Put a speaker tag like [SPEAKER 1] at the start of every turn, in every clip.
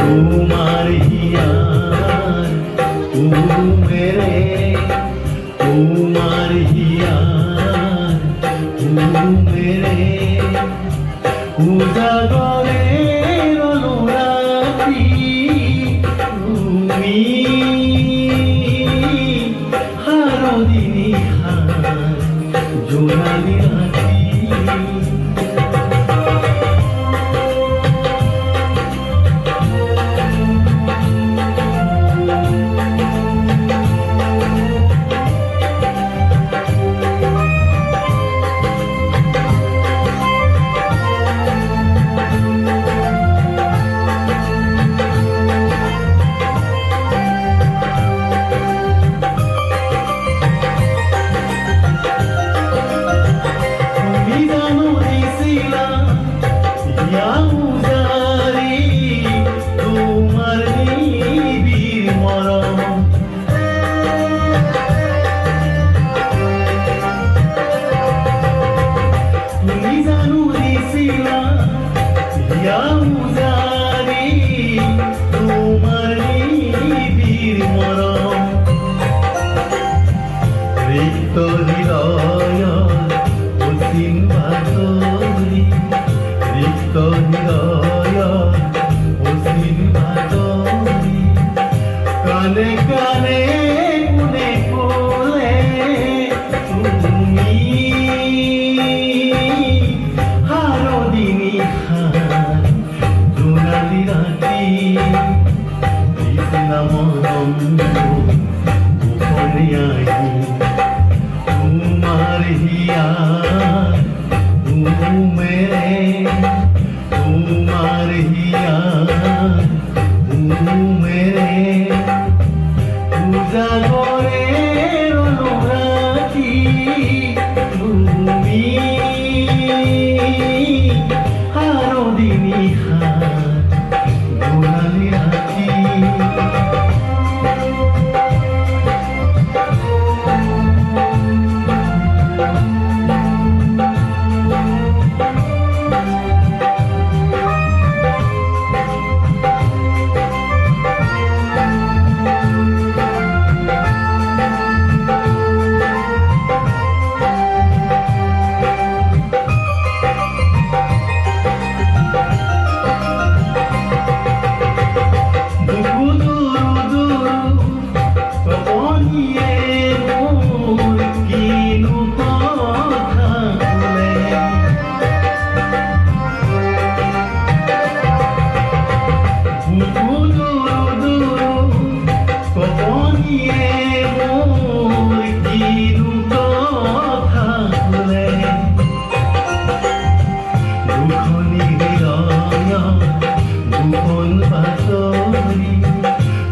[SPEAKER 1] তোমার হিয়ার মেরে তোমার হিয়ার মেরে উজাগরের অনুরাগী তুমি হারদিনী হার জোনালি রাতি রিক্ত হৃদয় অসীম বাতরি রিক্ত হৃদয় অসীম বাতরি কানে কানে কোনে কোলে তুমি হারদিনী হার জোনালি রাতি কৃষ্ণ মরম গোপনে আহি তোমার হিয়ার মেরে তোমার হিয়ার মেরে উজাগরের অনুরাগী তুমি হারদিনী হার জোনালি রাতি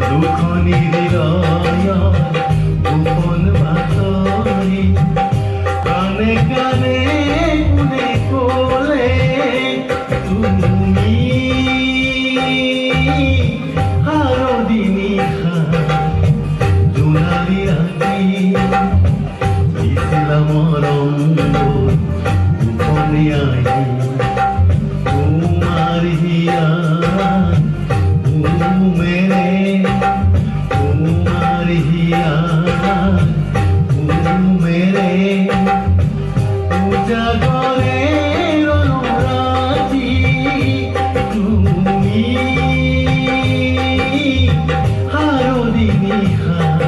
[SPEAKER 1] দুখনি হৃদয় গোপন বাতরি কানে কানে কোনে কোলে তুমি হারদিনী হার জোনালি রাতি ইসলাম রঙ্গ গোপনে আহি তোমার হিয়ার মেরে তোমার হিয়ার মেরে উজাগরের অনুরাগী তুমি হারদিনী হার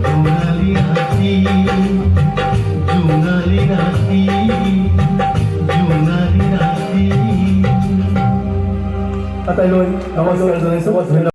[SPEAKER 1] জোনালি রাতি জোনালি রাতি জোনালি রাতি
[SPEAKER 2] At ayun, naman sa